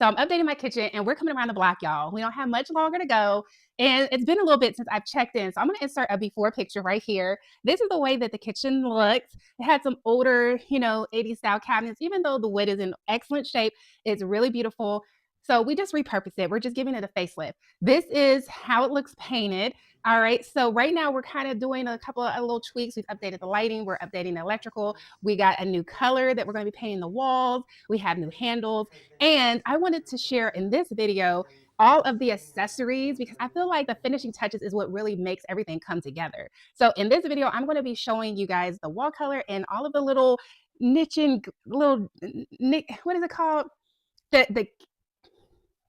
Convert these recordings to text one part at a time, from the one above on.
So I'm updating my kitchen and we're coming around the block, y'all. We don't have much longer to go. And it's been a little bit since I've checked in. So I'm going to insert a before picture right here. This is the way that the kitchen looks. It had some older, 80s style cabinets. Even though the wood is in excellent shape, it's really beautiful. So we just repurposed it. We're just giving it a facelift. This is how it looks painted. All right. So right now we're kind of doing a couple of little tweaks. We've updated the lighting. We're updating the electrical. We got a new color that we're going to be painting the walls. We have new handles. And I wanted to share in this video all of the accessories because I feel like the finishing touches is what really makes everything come together. So in this video, I'm going to be showing you guys the wall color and all of the little niching, little, what is it called? The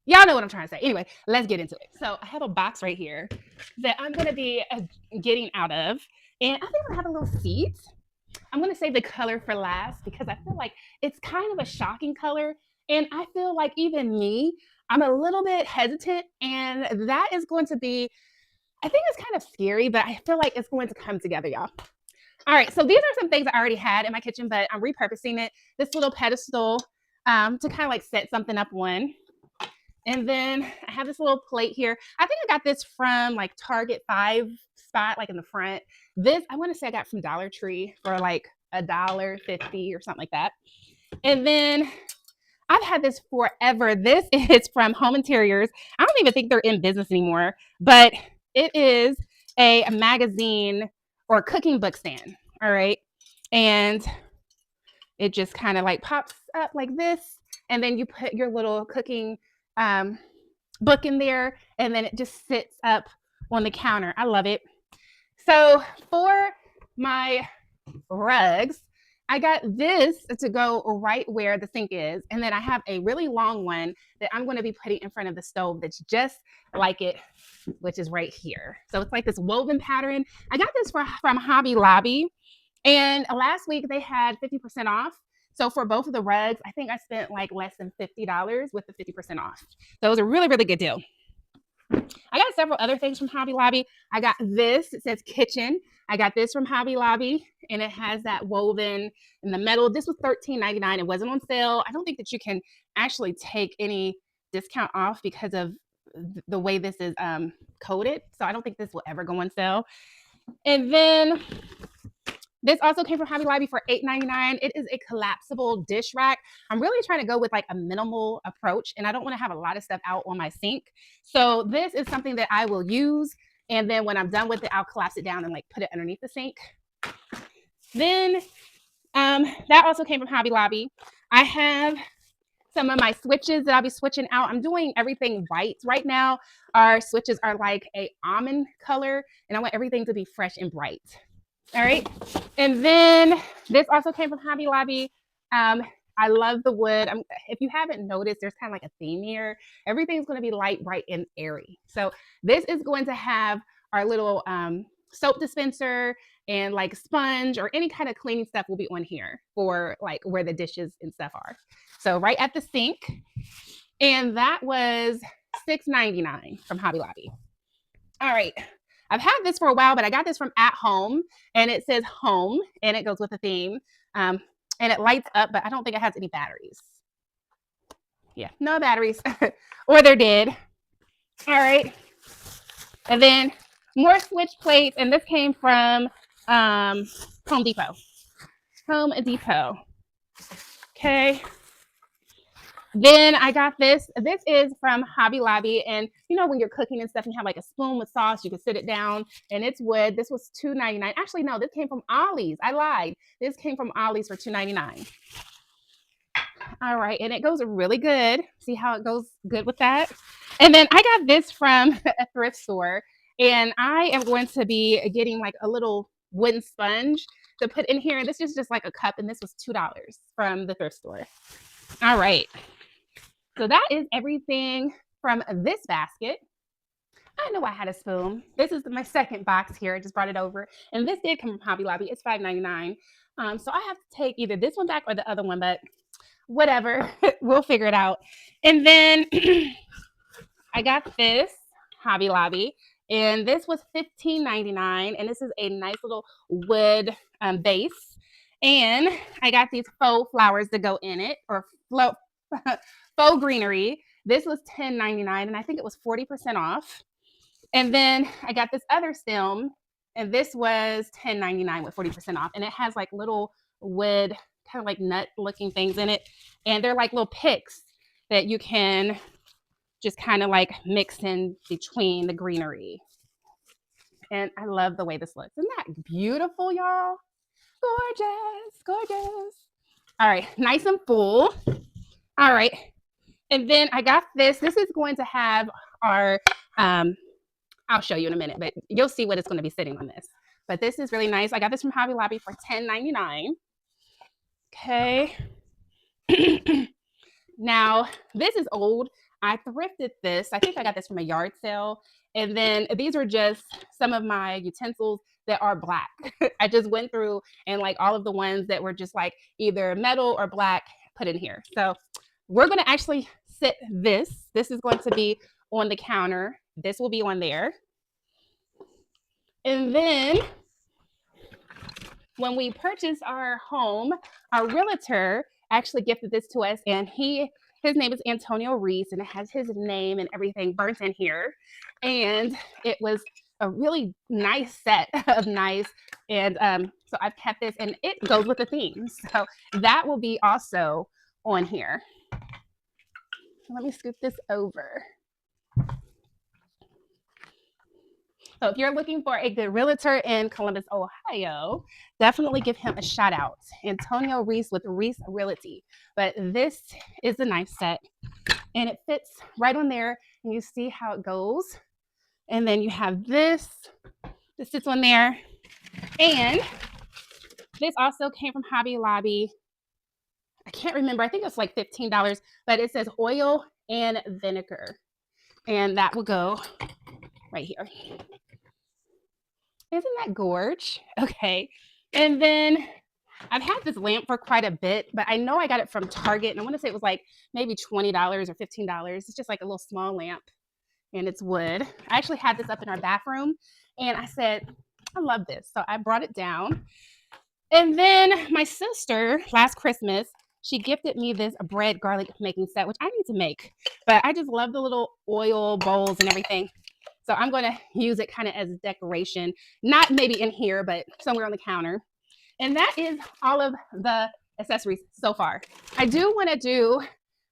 Y'all know what I'm trying to say. Anyway, let's get into it. So I have a box right here that I'm going to be getting out of. And I think I'm going to have a little seat. I'm going to save the color for last because I feel like it's kind of a shocking color. And I feel like even me, I'm a little bit hesitant. And that is going to be, I think it's kind of scary, but I feel like it's going to come together, y'all. All right, so these are some things I already had in my kitchen, but I'm repurposing it. This little pedestal to kind of like set something up on. And then I have this little plate here. I think I got this from like Target 5 spot, like in the front. This, I want to say I got from Dollar Tree for like $1.50 or something like that. And then I've had this forever. This is from Home Interiors. I don't even think they're in business anymore, but it is a magazine or cooking book stand. All right. And it just kind of like pops up like this. And then you put your little cooking book in there, and then it just sits up on the counter. I love it. So for my rugs, I got this to go right where the sink is, and then I have a really long one that I'm going to be putting in front of the stove that's just like it, which is right here. So it's like this woven pattern. I got this from Hobby Lobby, and last week they had 50% off. So for both of the rugs, I think I spent like less than $50 with the 50% off. So it was a really, really good deal. I got several other things from Hobby Lobby. I got this, it says kitchen. I got this from Hobby Lobby, and it has that woven in the metal. This was $13.99. It wasn't on sale. I don't think that you can actually take any discount off because of the way this is coded. So I don't think this will ever go on sale. And then this also came from Hobby Lobby for $8.99. It is a collapsible dish rack. I'm really trying to go with like a minimal approach, and I don't want to have a lot of stuff out on my sink. So this is something that I will use, and then when I'm done with it, I'll collapse it down and like put it underneath the sink. Then that also came from Hobby Lobby. I have some of my switches that I'll be switching out. I'm doing everything white right now. Our switches are like a almond color, and I want everything to be fresh and bright. All right. And then this also came from Hobby Lobby. I love the wood. If you haven't noticed, there's kind of like a theme here. Everything's going to be light, bright, and airy. So this is going to have our little soap dispenser and like sponge or any kind of cleaning stuff will be on here for like where the dishes and stuff are. So right at the sink. And that was $6.99 from Hobby Lobby. All right. I've had this for a while, but I got this from At Home, and it says home, and it goes with the theme, and it lights up, but I don't think it has any batteries. Yeah, no batteries, or they're dead. All right, and then more switch plates, and this came from Home Depot. Home Depot. Okay. Then I got this. This is from Hobby Lobby. And you know, when you're cooking and stuff, you have like a spoon with sauce, you can sit it down, and it's wood. This was $2.99. Actually, no, this came from Ollie's. I lied. This came from Ollie's for $2.99. All right, and it goes really good. See how it goes good with that? And then I got this from a thrift store, and I am going to be getting like a little wooden sponge to put in here. This is just like a cup, and this was $2 from the thrift store. All right. So that is everything from this basket. I know I had a spoon. This is my second box here. I just brought it over. And this did come from Hobby Lobby. It's $5.99. So I have to take either this one back or the other one, but whatever. We'll figure it out. And then I got this Hobby Lobby. And this was $15.99. And this is a nice little wood base. And I got these faux flowers to go in it, or faux greenery. This was $10.99, and I think it was 40% off. And then I got this other stem, and this was $10.99 with 40% off. And it has like little wood, kind of like nut looking things in it. And they're like little picks that you can just kind of like mix in between the greenery. And I love the way this looks. Isn't that beautiful, y'all? Gorgeous, gorgeous. All right, nice and full. All right. And then I got this. This is going to have our, I'll show you in a minute, but you'll see what it's going to be sitting on this. But this is really nice. I got this from Hobby Lobby for $10.99. Okay. Now, this is old. I thrifted this. I think I got this from a yard sale. And then these are just some of my utensils that are black. I just went through and like all of the ones that were just like either metal or black put in here. So we're going to actually sit this. This is going to be on the counter. This will be on there. And then when we purchased our home, our realtor actually gifted this to us, and his name is Antonio Reese, and it has his name and everything burnt in here. And it was a really nice set of knives. And so I've kept this, and it goes with the theme. So that will be also on here. Let me scoop this over. So if you're looking for a good realtor in Columbus, Ohio, definitely give him a shout out. Antonio Reese with Reese Realty. But this is a knife set, and it fits right on there, and you see how it goes. And then you have this sits on there. And this also came from Hobby Lobby. I can't remember. I think it's like $15, but it says oil and vinegar. And that will go right here. Isn't that gorge? Okay. And then I've had this lamp for quite a bit, but I know I got it from Target, and I want to say it was like maybe $20 or $15. It's just like a little small lamp, and it's wood. I actually had this up in our bathroom, and I said, I love this. So I brought it down. And then my sister, last Christmas, she gifted me this bread garlic making set, which I need to make, but I just love the little oil bowls and everything. So I'm going to use it kind of as decoration, not maybe in here, but somewhere on the counter. And that is all of the accessories so far. I do want to do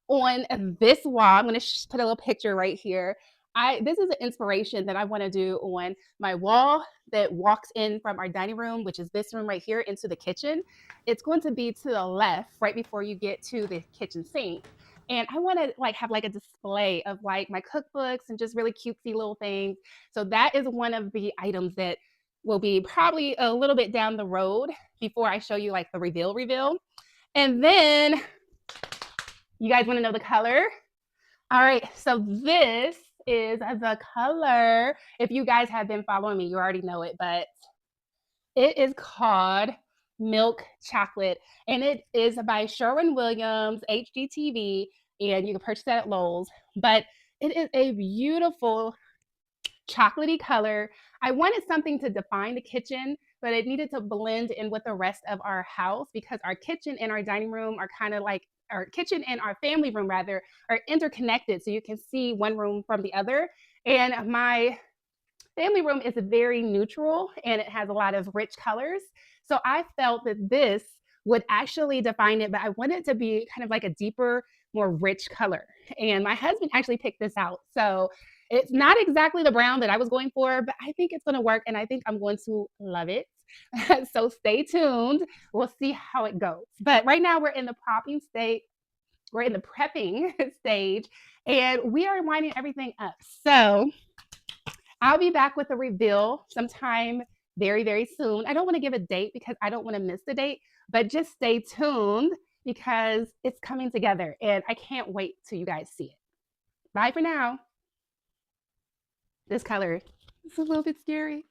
on this wall, I'm going to put a little picture right here. This is an inspiration that I want to do on my wall that walks in from our dining room, which is this room right here, into the kitchen. It's going to be to the left, right before you get to the kitchen sink. And I want to like have like a display of like my cookbooks and just really cutesy little things. So that is one of the items that will be probably a little bit down the road before I show you like the reveal. And then you guys want to know the color? All right, so this is the color. If you guys have been following me, you already know it, but it is called Milk Chocolate, and it is by Sherwin-Williams HGTV, and you can purchase that at Lowe's. But it is a beautiful chocolatey color. I wanted something to define the kitchen, but it needed to blend in with the rest of our house because our kitchen and our dining room are kind of like, our kitchen and our family room rather are interconnected, so you can see one room from the other. And my family room is very neutral, and it has a lot of rich colors. So I felt that this would actually define it, but I want it to be kind of like a deeper, more rich color. And my husband actually picked this out. So it's not exactly the brown that I was going for, but I think it's going to work, and I think I'm going to love it. So stay tuned. We'll see how it goes. But right now we're in the popping state. We're in the prepping stage, and we are winding everything up. So I'll be back with a reveal sometime very, very soon. I don't want to give a date because I don't want to miss the date, but just stay tuned because it's coming together, and I can't wait till you guys see it. Bye for now. This color is a little bit scary.